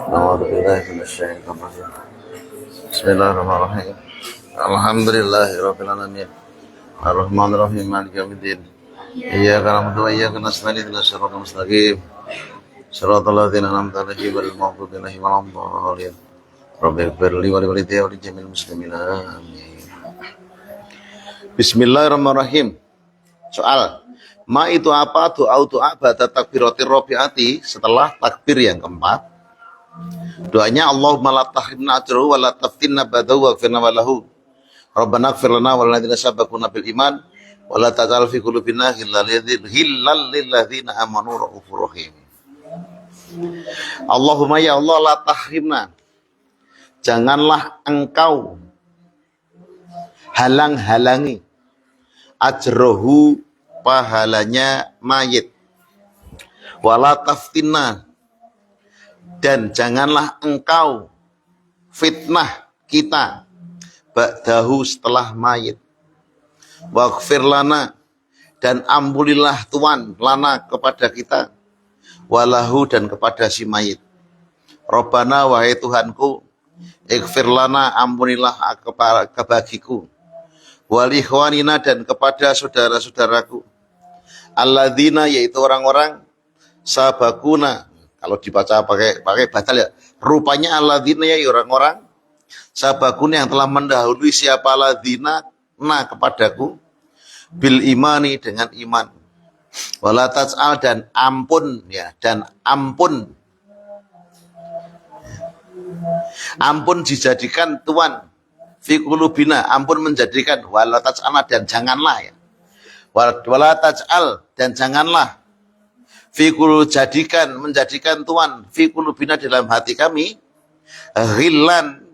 أعوذ بالله من الشيطان الرجيم. بسم الله الرحمن الرحيم. الحمد لله رب العالمين الرحمن الرحيم مالك يوم الدين إياك نعبد وإياك نستعين اهدنا الصراط المستقيم صراط الذين أنعمت عليهم غير المغضوب عليهم ولا الضالين رب اغفر لي ولوالدي ولجميع المسلمين آمين. Bismillahirrahmanirrahim. Soal, ma itu apa? Doa ba'da takbiratir rabi'ati, setelah takbir yang keempat. Doanya Allahumma la tahrimna ajrahu wa la taftinna ba'dahu waghfirna wa lahu. Rabbana ighfir lana wa lilladzina sabaquna bil iman wa la taj'al fi qulubina ghillal lil ladzina amanu raufur rahim. Allahumma ya Allah la tahrimna, janganlah engkau halang-halangi ajrohu, pahalanya mayit, wala taftinna, dan janganlah engkau fitnah kita ba'dahu, setelah mayit, waghfir lana, dan ampunilah Tuhan lana, kepada kita, walahu, dan kepada si mayit. Rabbana, wahai Tuhanku, ighfir lana, ampunilah bagiku, wal ikhwanina, dan kepada saudara-saudaraku, alladzina, yaitu orang-orang, sabakuna, kalau dibaca pakai batal ya, rupanya alladzina, ya orang-orang, sabakuna, yang telah mendahului siapa alladzina, nah kepadaku, bil imani, dengan iman, wala taj'al, dan ampun ya, dan ampun dijadikan Tuhan fi qulubina, ampun menjadikan, wala taj'al, dan janganlah ya, wala taj'al, dan janganlah fi jadikan, menjadikan Tuhan fi qulubina, dalam hati kami, ghillan,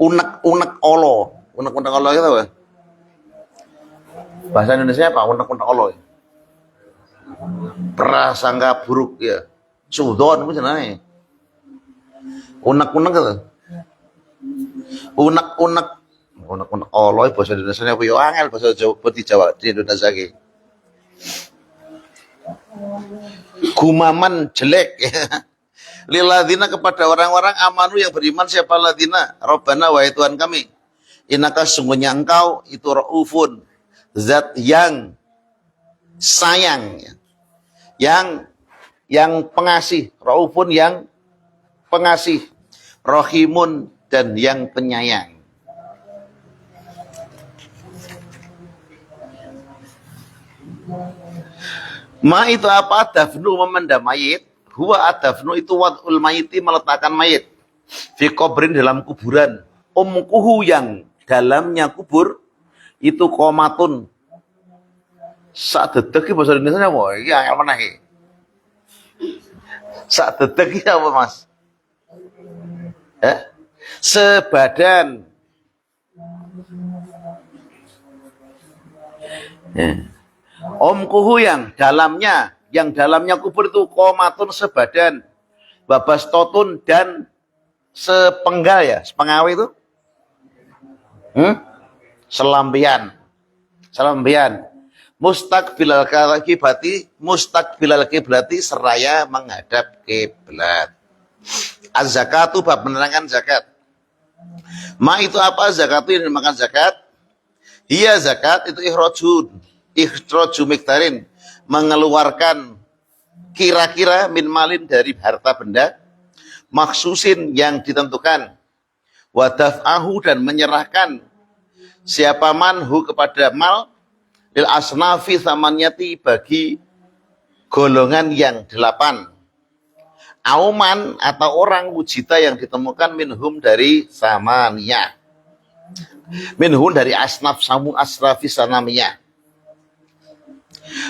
unek-unek olo. Unek-unek olo itu apa? Bahasa Indonesia apa? Unek-unek olo ya? Prasangka buruk ya, sudon itu jenenge. Unek-unek itu, unek-unek olo, bahasa Indonesia apa yo angel, bahasa Jawa di Indonesia iki. Gumaman jelek lilladzina, kepada orang-orang amanu, yang beriman, siapa ladzina, Rabbana, wahai Tuhan kami, innaka, sungguhnya engkau itu raufun, zat yang sayang, yang pengasih, raufun, yang pengasih, rahimun, dan yang penyayang. Ma itu apa? Dafnu, memendam mayit. Huwa adafnu, itu wad'ul mayiti, meletakkan mayit, fi qabrin, dalam kuburan. Umkuhu, yang dalamnya kubur, itu komatun, sak dedek, bahasa Indonesia apa? Iki angel meneh iki. Sak dedek iki apa, Mas? Sebadan. Omkuhu, yang dalamnya kubur itu komatun, sebadan, babastotun, dan sepenggal ya, sepengawe itu, selambian, mustaqbilal kiblati, seraya menghadap kiblat. Az-zakatu, bab menerangkan zakat. Ma itu apa? Zakatu, yang dimakan zakat. Iya, zakat itu ikhraju miktarin, mengeluarkan kira-kira, min malin, dari harta benda, maksusin, yang ditentukan, wadaf'ahu, dan menyerahkan siapa manhu, kepada mal, lil asnafi thamanyati, bagi golongan yang 8, auman, atau orang, wujita, yang ditemukan, minhum, dari samaniyah, minhum, dari asnaf, samu asrafi sanamiyah.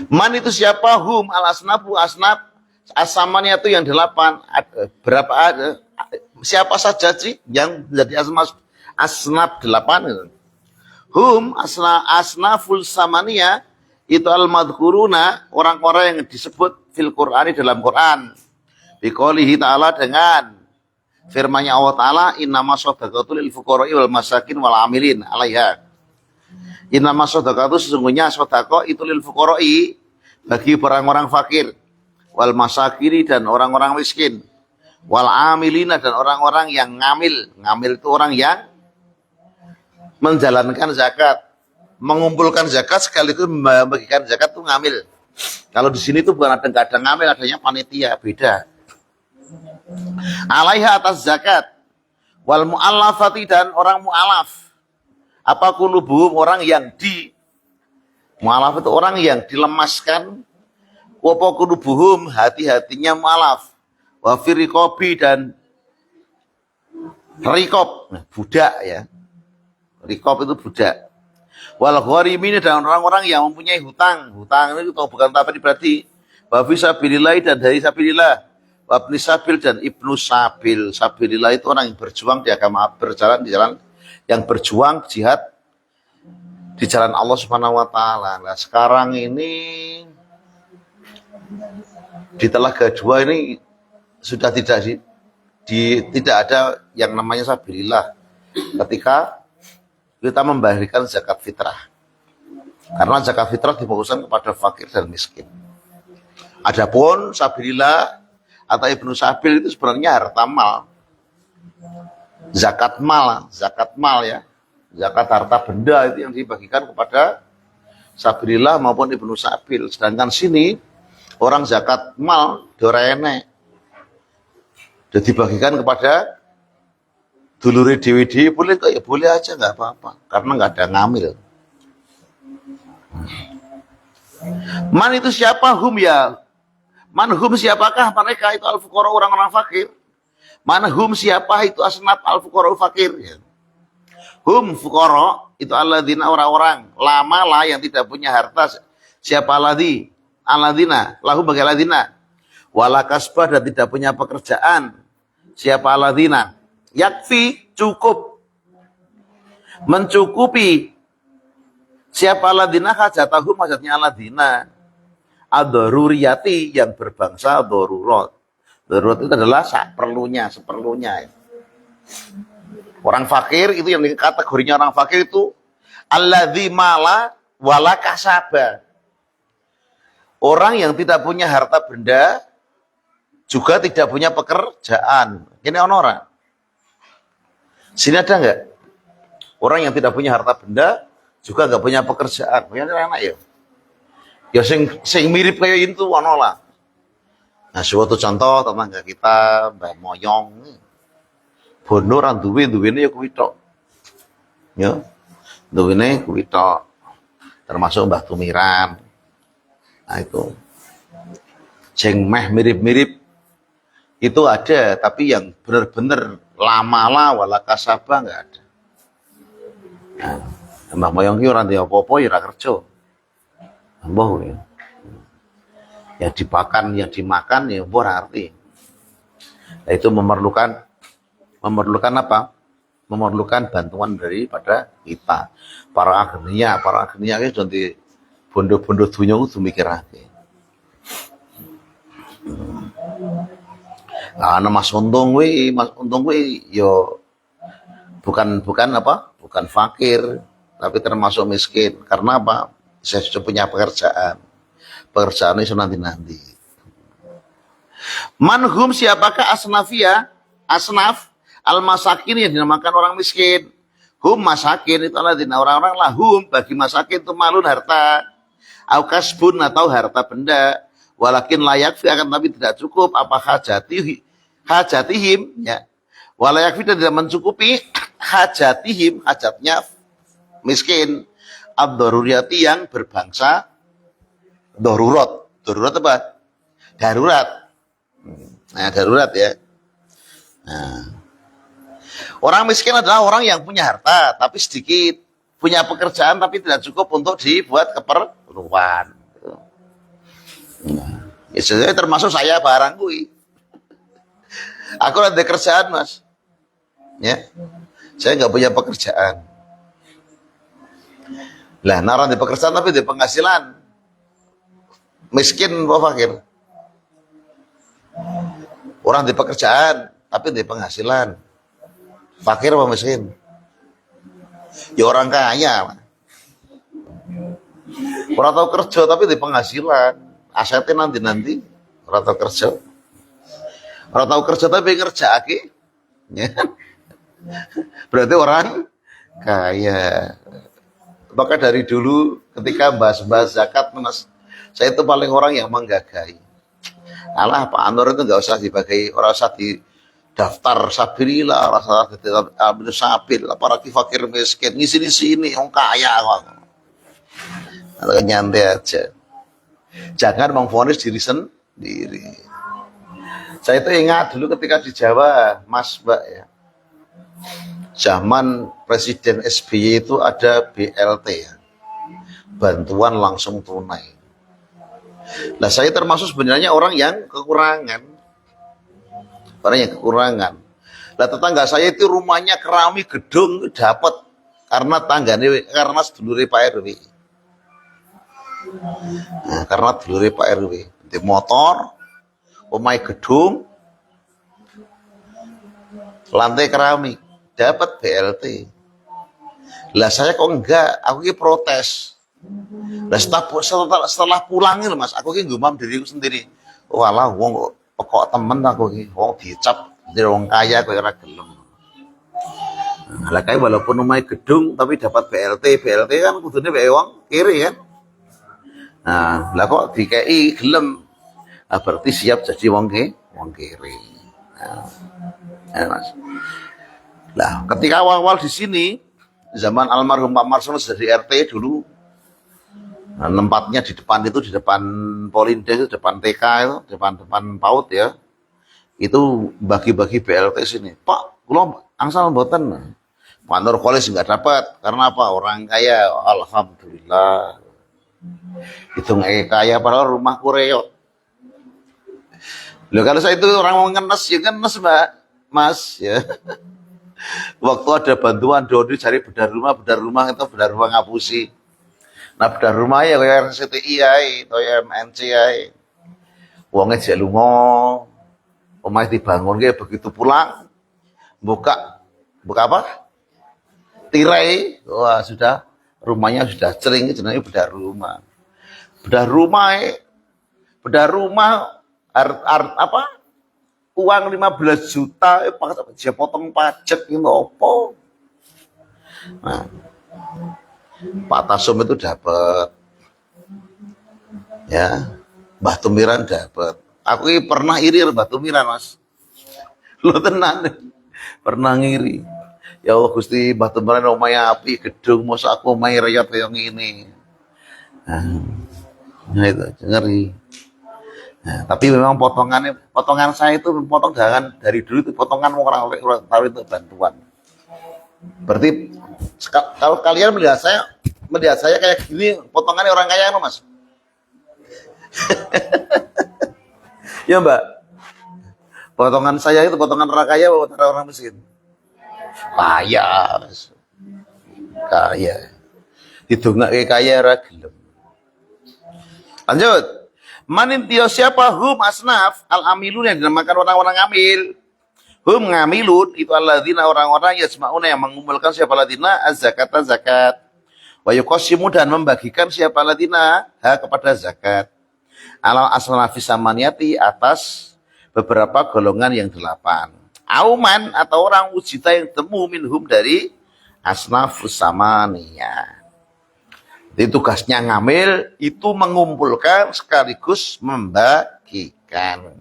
Man itu siapa? Hum al asnafu, asnaf, asamaniyah itu yang 8. Berapa ada? Siapa saja sih yang menjadi asnaf 8 itu? Hum asnaful samaniyah, itu al-madhkuruna, orang-orang yang disebut fil Qur'ani, dalam Quran. Biqoulihi ta'ala, dengan firman-Nya Allah Ta'ala, innama shadaqatu lil fuqara'i wal masakin wal amilin 'alaiha. Innama shadaqatu, sesungguhnya sedekah itu lil fuqara'i, bagi orang-orang fakir, wal masakini, dan orang-orang miskin, wal amilina, dan orang-orang yang ngamil. Ngamil itu orang yang menjalankan zakat, mengumpulkan zakat sekaligus membagikan zakat itu ngamil. Kalau di sini tuh bukan nggak ada ngamil, adanya panitia, beda. Alaiha, atas zakat, wal mu'allafati, dan orang mu'alaf. Apa qulubuhum, orang yang mu'alaf itu orang yang dilemaskan. Apa qulubuhum, hati-hatinya mu'alaf. Wa fi riqabi, dan riqab, budak ya. Riqab itu budak. Wal gharimin, dan orang-orang yang mempunyai hutang. Hutang itu bukan tapi berarti wa fi sabilillah, dan dari sabilillah. Wa ibnu sabil, dan ibnu sabil. Sabilillah itu orang yang berjuang di agama, berjalan di jalan, yang berjuang jihad di jalan Allah Subhanahu wa taala. Nah, sekarang ini di Telaga 2 ini sudah tidak ada yang namanya sabilillah ketika kita membagikan zakat fitrah. Karena zakat fitrah difokuskan kepada fakir dan miskin. Adapun sabilillah atau ibnu sabil itu sebenarnya harta mal. Zakat mal ya. Zakat harta benda itu yang dibagikan kepada sabilillah maupun ibnu sabil. Sedangkan sini orang zakat mal dorene. Jadi dibagikan kepada dulure dewi boleh kok ya, boleh aja, nggak apa-apa, karena nggak ada ngamil. Man itu siapa? Hum ya. Man hum, siapakah mereka? Itu al-fuqara, orang-orang fakir. Man hum, siapa? Itu asnaf al-fuqara fakir ya. Hum fuqara itu alladzina, orang-orang lama lah yang tidak punya harta. Siapa alladzina lahum bagi alladzina wala kasbah, dan tidak punya pekerjaan. Siapa alladzina yakfi, cukup, mencukupi. Siapa alladzina hajatahum, hajatnya alladzina ad-daruriyati, yang berbangsa darurat. Darurat itu adalah seperlunya. Orang fakir itu yang kategorinya orang fakir itu alladzi mala wala kasaba. Orang yang tidak punya harta benda juga tidak punya pekerjaan. Ini orang. Sini ada nggak? Orang yang tidak punya harta benda juga nggak punya pekerjaan. Punya anak ya. Ya sing mirip kayak itu ono lah. Nah, suatu contoh tetangga kita Mbak Moyong. Bono ra duwe-duwene ya kuwi tok. Ya. Duwene kuwi tok. Termasuk Mbah Tumiran. Nah itu. Sing meh mirip-mirip itu ada, tapi yang benar-benar lama wala kasabah enggak ada. Nah, Mbah Moyong ki ora ndek apa-apa ya ora kerja. Mbah ya. Ya dimakan ya mbah arti. Nah, itu memerlukan apa? Memerlukan bantuan daripada kita. Para akhirnya itu nanti bondo-bondo dunia itu mikirake. Nah, Mas Untung kuwi yo bukan fakir, tapi termasuk miskin. Karena apa? Saya sudah punya pekerjaan. Pekerjaan itu nanti. Manhum, siapakah asnafia? Asnaf al-masakin, yang dinamakan orang miskin. Hum masakin itu adalah orang-orang lahum, bagi masakin itu malun harta. Au kasbun, atau harta benda. Walakin layak fi, akan tapi tidak cukup apa hajatihim ya. Walayak fi, tidak mencukupi hajatihim, hajatnya miskin. Ad-daruriyati, yang berbangsa darurat. Darurat apa? Darurat. Nah, darurat ya. Nah. Orang miskin adalah orang yang punya harta tapi sedikit, punya pekerjaan tapi tidak cukup untuk dibuat keperluan. Nah, ya, termasuk saya barang kui. Aku ada kerjaan, Mas. Ya. Saya nggak punya pekerjaan. Lah, naran di pekerjaan tapi di penghasilan. Miskin apa fakir? Orang di pekerjaan tapi di penghasilan. Fakir apa miskin? Ya orang kaya. Orang tahu kerja tapi di penghasilan. Asetnya nanti orang tahu kerja. Orang tahu kerja tapi ngerjaake. Ya. Berarti orang kaya. Maka dari dulu ketika bahas-bahas zakat, Mas, saya itu paling orang yang menggagai. Alah, Pak Anwar itu nggak usah dibagai, orang usah di daftar sabirilah, rasa ambil sabil, para fakir miskin, ngisi di sini, orang kaya kok. Nyantai aja. Jangan memvonis diri sendiri. Saya itu ingat dulu ketika di Jawa, Mas, Mbak ya. Zaman Presiden SBY itu ada BLT ya. Bantuan langsung tunai. Nah, saya termasuk sebenarnya orang yang kekurangan. Orang yang kekurangan. Nah, tetangga saya itu rumahnya kerami gedung dapat karena karena sedulure Pak RW. Nah, karena sedulure Pak RW. Di motor, omai gedung, lantai keramik, dapat BLT. Lah saya kok enggak, aku ini protes. Nah, setelah pulang ini Mas, aku ini ngumam diriku sendiri. Walah, wong kok temen aku ini, wong dicap dari wong kaya kok ora gelem. Lah kayak walaupun omai gedung tapi dapat BLT kan kudune bae wong kiri kan. Nah, lah kok dikei gelem. Nah, berarti siap jadi wong kiri. Nah, Mas. Lah, ketika awal-awal di sini zaman almarhum Pak Marsono jadi RT dulu, nah, tempatnya di depan itu, di depan Polindes, depan TK itu, depan PAUD ya. Itu bagi-bagi BLT sini. Pak, kula angsal mboten. Pak Nur Kholis enggak dapat karena apa? Orang kaya. Alhamdulillah. Itu nggak kaya padahal rumahku reot. Loh, kalau saya itu orang mau ngenes ya ngenes, Mbak. Mas ya. Waktu ada bantuan doni cari bedah rumah itu bedah rumah ngapusi. Nah, bedah rumah ya kayak RCTI ya, atau MNC ya. Uangnya jek lunga. Omah dibangun kayak begitu pulang buka apa? Tirai. Wah, sudah rumahnya sudah cering, jenenge bedah rumah. Bedah rumah apa? Uang 15 juta dia potong pajak gitu apa? Nah, Pak Tasum itu dapat. Ya. Mbah Tumiran dapat. Aku ini pernah iri Mbah Tumiran, Mas. Lo tenan. Pernah ngiri. Ya Allah Gusti, Mbah Tumiran omahnya api gedung, masa aku omahnya rakyat kayak ini. Nah itu ngeri. Nah, tapi memang potongan saya itu potong dari dulu itu potongan orang tahu itu bantuan. Berarti kalau kalian melihat saya kayak gini, potongannya orang kaya kan, Mas? Ya, Mbak. Potongan saya itu potongan orang kaya atau orang miskin? Kaya, Mas. Kaya. Itu nggak kayak kaya ra gelem. Lanjut. Manintio siapa hum asnaf al-amilun yang dinamakan orang-orang amil. Hum ngamilun itu alladzina orang-orang yasma'una yang mengumpulkan siapa ladina az-zakata zakat. Wa yuqassimu dan membagikan siapa ladina kepada zakat. Ala asnafi samaniyati atas beberapa golongan yang 8. Auman atau orang ujita yang temu minhum dari asnafus samaniyah. Jadi tugasnya ngamil itu mengumpulkan sekaligus membagikan.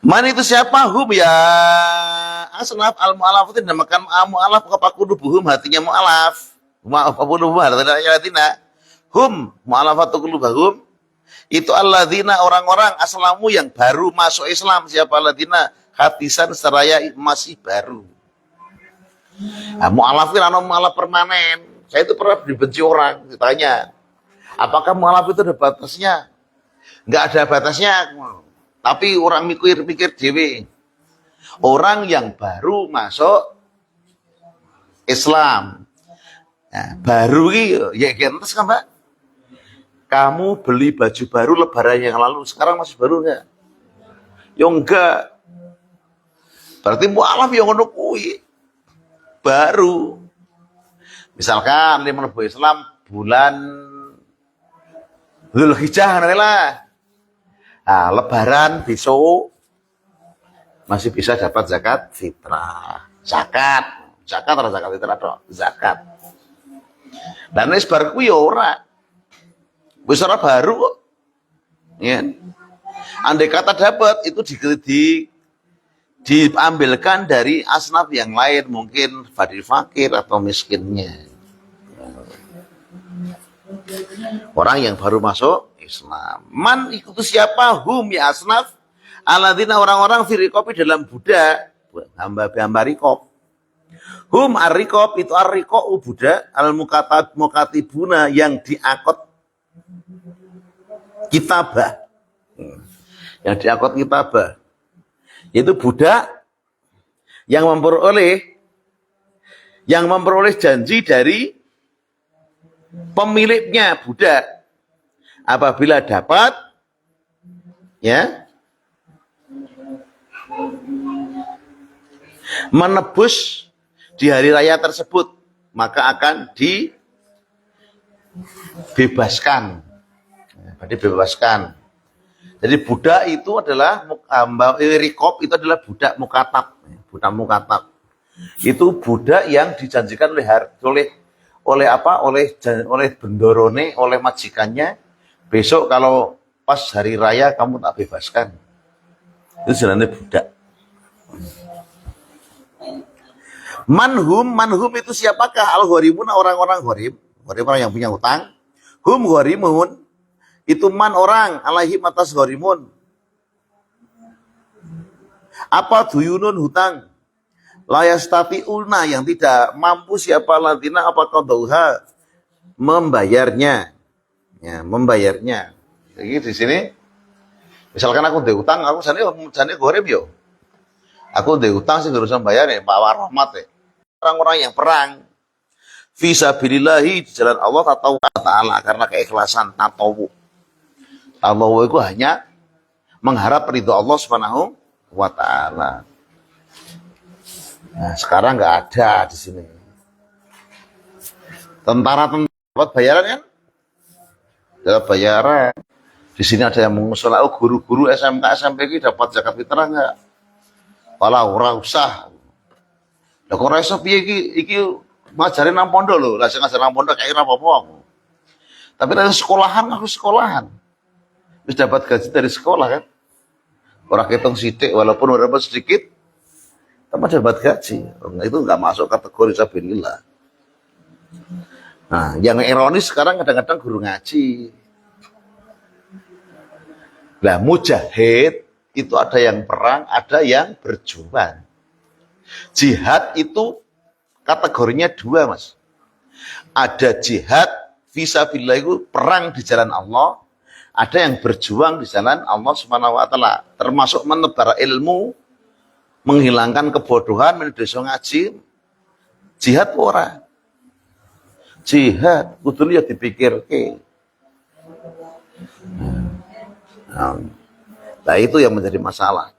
Man itu siapa? Hum ya asnaf al-mu'alaf itu dinamakan mu'alaf qulubuhum hatinya mu'alaf. Qulubuhum hatinya hum mu'alafatu qulubuhum itu alladzina orang-orang aslamu yang baru masuk Islam. Siapa alladzina hatisan seraya masih baru. Nah, mu'alaf itu mu'alaf permanen. Saya itu pernah dibenci orang, ditanya, apakah mu'alaf itu ada batasnya? Enggak ada batasnya. Tapi orang mikir dewe. Orang yang baru masuk Islam. Nah, baru ya gentes kan, Mbak? Kamu beli baju baru lebaran yang lalu, sekarang masih baru enggak? Ya enggak. Berarti mu'alaf yang ngono kuwi. Baru. Misalkan dia menemukan Islam bulan Dzulhijjah lah. Nah, lebaran besok masih bisa dapat zakat fitrah. Zakat atau zakat fitrah atau zakat. Dan wis bar kuwi ya ora. Wis ora baru kok. Ya. Andai kata dapat itu diambilkan dari asnaf yang lain, mungkin fakir atau miskinnya. Orang yang baru masuk Islam. Man ikuti siapa? Hum ya asnaf. Alladzina orang-orang firikopi dalam budak. Hamba rikop. Hum ar-rikop itu ar-rikop budak. Al-mukatibuna yang diakot kitabah. Yang diakot kitabah. Yaitu budak yang memperoleh janji dari pemiliknya budak. Apabila dapat ya menebus di hari raya tersebut, maka akan dibebaskan. Dibebaskan. Jadi budak itu adalah rikop itu adalah budak mukatab. Budak mukatab. Itu budak yang dijanjikan oleh bendorone, oleh majikannya, besok kalau pas hari raya kamu tak bebaskan. Itu jalannya budak. Manhum itu siapakah? Al-ghorimun orang-orang gharib. Gharib orang yang punya hutang. Hum ghorimun itu man orang alaihim atas ghorimun. Apa duyunun hutang? Layastati'una yang tidak mampu siapa ladina apa qadauha membayarnya. Ya, membayarnya. Jadi di sini misalkan aku ndek utang, aku jane gharib yo. Aku ndek utang sing urusan bayar ya Pak Warahmat ya. Orang-orang yang perang fisabilillahi di jalan Allah Ta'ala karena keikhlasan tatawu. Tatawu itu hanya mengharap ridho Allah Subhanahu wa Ta'ala. Nah, sekarang nggak ada di sini. Tentara dapat bayaran kan? Dapat bayaran. Di sini ada yang mengusul, guru-guru SMK SMP ini dapat zakat fitrah nggak? Walau ora usah. Lah kok ora iso piye iki ngajari nang pondok lho. Lah sing ngajar nang pondok kayak ora apa-apa aku. Tapi dari sekolahan aku sekolahan. Wis dapat gaji dari sekolah kan. Ora ketung sithik walaupun ora dapat sedikit. Tapi dapat gaji. Itu enggak masuk kategori sabilillah. Nah, yang ironis sekarang kadang-kadang guru ngaji. Lah mujahid itu ada yang perang, ada yang berjuang. Jihad itu kategorinya dua, Mas. Ada jihad fisabilillah itu perang di jalan Allah, ada yang berjuang di jalan Allah Subhanahu wa Ta'ala, termasuk menebar ilmu, menghilangkan kebodohan, menulis ngaji. Jihad ora. Jihad kudune ya dipikirke. Nah, itu yang menjadi masalah.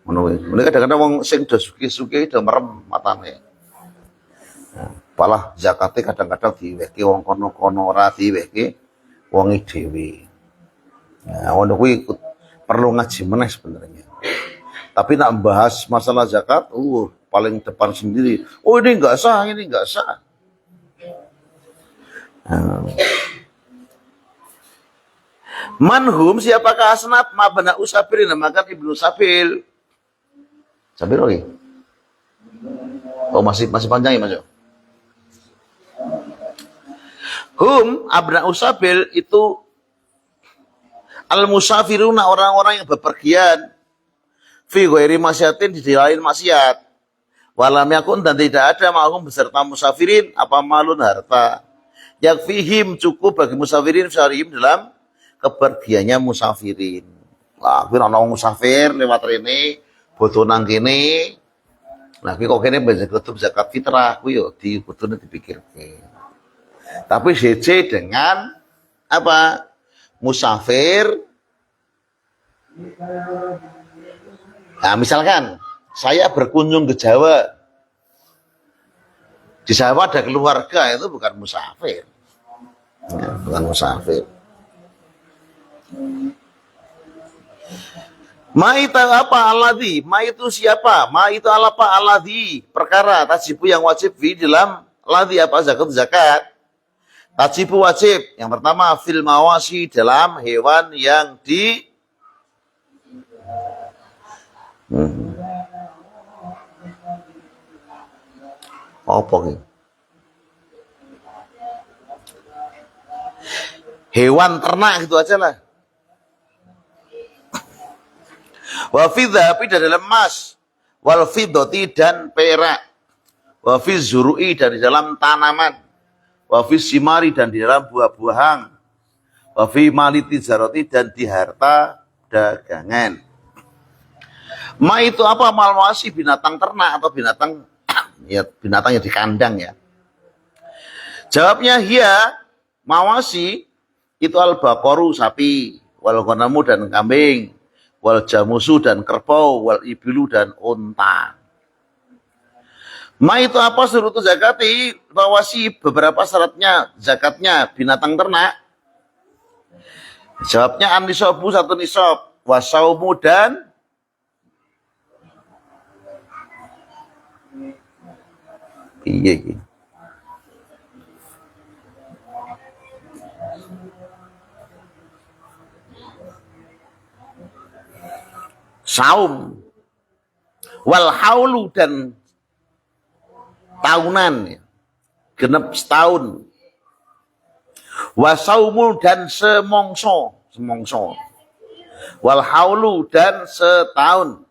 Mereka kadang-kadang wong sing do suki-suki do merem matane. Nah, palah zakate kadang-kadang diwehke wong kono-kono ora diwehke wong dhewe. Nah, ngono kuwi perlu ngaji meneh sebenarnya. Tapi nak bahas masalah zakat, paling depan sendiri. Oh ini enggak sah, ini enggak sah. Nah. Manhum siapakah asnaf mabna usafir namakan Ibnu Sabil. Sabil lagi. Oh masih panjang ya Mas. Hum abna usabil itu al-musafiruna orang-orang yang bepergian fi ghairi masyatin di lain maksiat. Walam yakun dan tidak ada ma'hum beserta musafirin apa malun harta. Yakfihim cukup bagi musafirin syarihim dalam kepergiannya musafirin. Lah, kuwi ana musafir lewat rene, bodo nang kene. Lah kuwi kok kene kudu zakat fitrah kuwi yo kudune dipikirke. Tapi CC dengan apa? Musafir. Nah, misalkan saya berkunjung ke Jawa. Di Jawa ada keluarga, itu bukan musafir. Ya, bukan musafir. Ma itu apa alladzi? Ma itu siapa? Ma itu apa alladzi? Perkara tajibu yang wajib di dalam ladzi apa zakat. Tajibu wajib. Yang pertama fil mawasi dalam hewan yang di apa ini? Hewan ternak gitu aja lah. Wa fi dzahabi dan dalam emas, wal fiddati dan perak, wa fi zuru'i dan di dalam tanaman, wa fi simari dan di dalam buah-buahan, wa fi mali tijarati dan di harta dagangan. Ma itu apa? Malwasi binatang ternak atau binatang ya binatang yang di kandang ya. Jawabnya hiya mawasi itu al-baqaru sapi, wal ghanamu dan kambing, wal jamusu dan kerbau, wal ibilu dan unta. Ma itu apa surutu zakati? Mawasi beberapa syaratnya zakatnya binatang ternak. Jawabnya an-nisabu satu nisab, wasaumu dan iya. Saum wal haulu dan tahunan genep setahun, wasaumu dan semongso wal haulu dan setahun.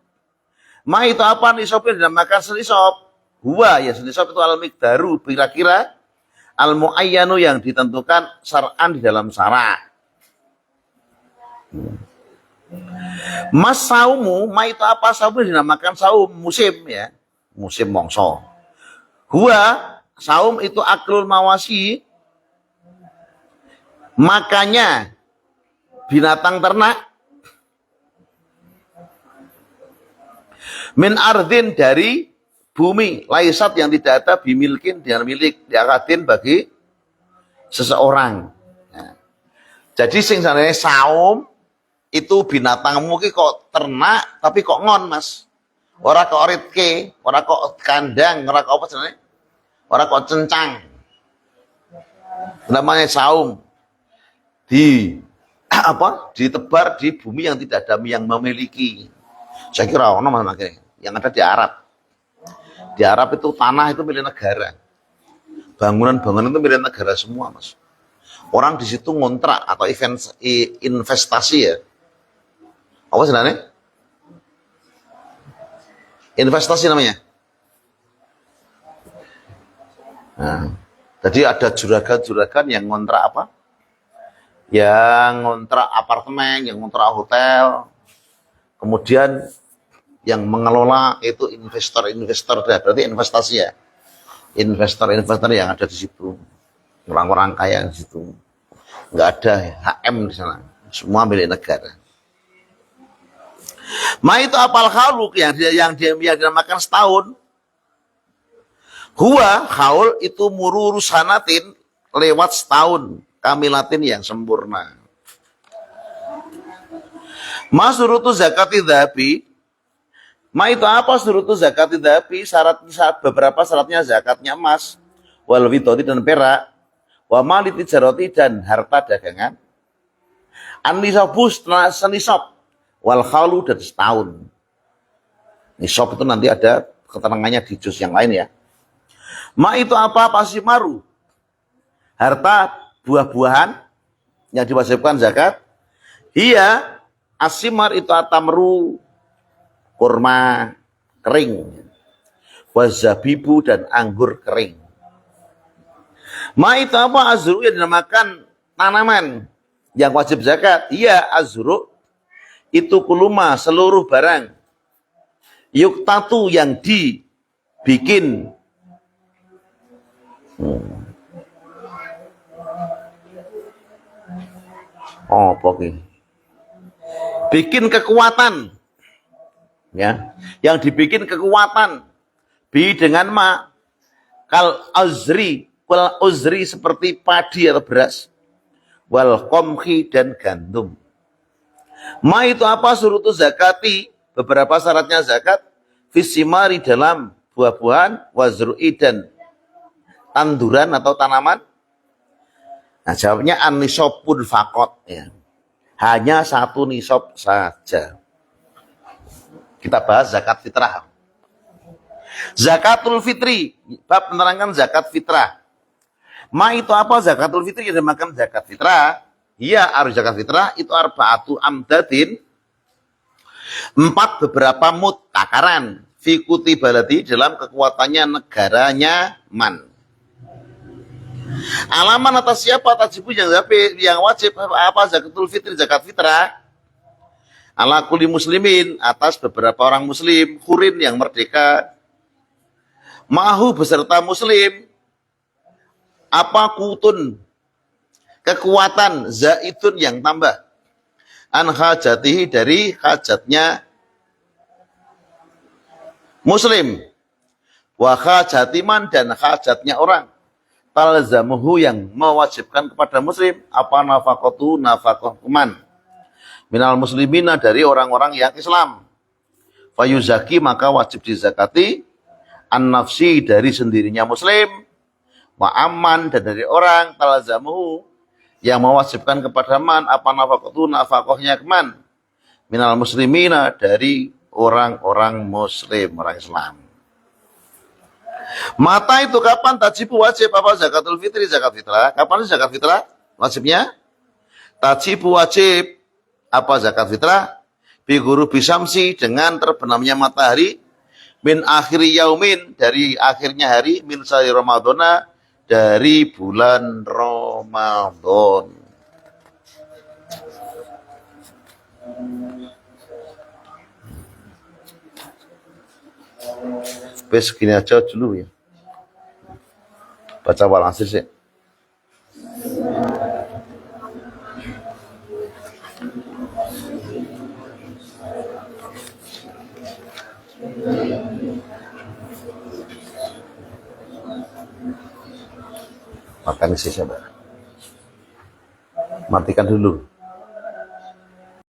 Ma itu apa nisabnya dinamakan senisab. Huwa ya senisab itu al miqdaru kira-kira al muayyanu yang ditentukan syar'an di dalam syarak. Mas saumu, ma itu apa? Saum dinamakan saum musim ya, musim mongso. Huwa saum itu aklul mawasi, makanya binatang ternak min ardin dari bumi, laisat yang tidak ada bimilkin dengan milik diakadin bagi seseorang. Nah, jadi sing sanane saum itu binatangmu ki kok ternak tapi kok ngon mas, ora kok oritke, ora kok kandang, ora kok apa jenenge, ora kok cencang, namanya saum di apa ditebar di bumi yang tidak ada yang memiliki. Saya kira ono mas makanya yang ada di Arab itu tanah itu milik negara, bangunan-bangunan itu milik negara semua mas. Orang di situ ngontrak atau investasi ya. Apa sebenarnya? Investasi namanya. Nah, jadi ada juragan-juragan yang ngontrak apa? Yang ngontrak apartemen, yang ngontrak hotel. Kemudian yang mengelola itu investor-investor, berarti investasi ya. Investor-investor yang ada di situ. Orang-orang kaya di situ. Nggak ada HM di sana. Semua milik negara. Ma itu apal khaluk yang dinamakan setahun. Huwa haul itu mururu sanatin lewat setahun kamilatin yang sempurna. Ma surutu zakati dzahabi. Ma itu apa surutu zakati dzahabi? Beberapa syaratnya zakatnya emas, wal fidati dan perak, wa mali tijarati dan harta dagangan. An-nisabus senisab wal khalu dan setahun. Nisab itu nanti ada keterangannya di juz yang lain ya. Ma itu apa? Pasimaru. Harta buah-buahan yang diwajibkan zakat. Iya, asimar itu atamru, kurma kering, wazabibu dan anggur kering. Ma itu apa? Azru yang dinamakan tanaman yang wajib zakat. Iya, azru itu kuluma seluruh barang yuktatu yang dibikin oh pokoknya bikin kekuatan ya, yang dibikin kekuatan bi dengan ma kal uzri seperti padi atau beras, wal qomhi dan gandum. Ma itu apa? Surutu zakati, beberapa syaratnya zakat, fisimari dalam buah-buahan, wazru'i dan tanduran atau tanaman. Nah jawabnya an-nisobun fakot ya. Hanya satu nisob saja. Kita bahas zakat fitrah. Zakatul fitri, bab menerangkan zakat fitrah. Ma itu apa? Zakatul fitri yang dimakan zakat fitrah. Iya, arus zakat fitrah itu arba'atu amdadin, 4 beberapa mut takaran fikuti baladi dalam kekuatannya negaranya man. Alaman atas siapa tajibu yang wajib apa zakatul fitri zakat fitrah? Ala kulli muslimin, atas beberapa orang muslim, hurin yang merdeka, mahu beserta muslim, apa kutun kekuatan, zaitun yang tambah, an hajatihi dari hajatnya muslim, wa hajatiman dan hajatnya orang, talzamuhu yang mewajibkan kepada muslim, apa nafaqatu nafaqah kuman, minal muslimina dari orang-orang yang Islam, fayuzaki maka wajib dizakati, an nafsi dari sendirinya muslim, wa aman dan dari orang, talzamuhu yang mewajibkan kepada man, apa nafaqatu nafaqahnya keman, minal muslimina dari orang-orang muslim, orang Islam. Mata itu kapan tajibu wajib apa zakatul fitri zakat fitrah? Kapan zakat fitrah wajibnya? Tajibu wajib apa zakat fitrah? Bi ghurubi syamsi, dengan terbenamnya matahari, min akhiri yaumin dari akhirnya hari, min syahri ramadhana dari bulan Ramadan. Bes gini aja dulu ya. Baca walhasil sih. Makan sih sabar. Matikan dulu.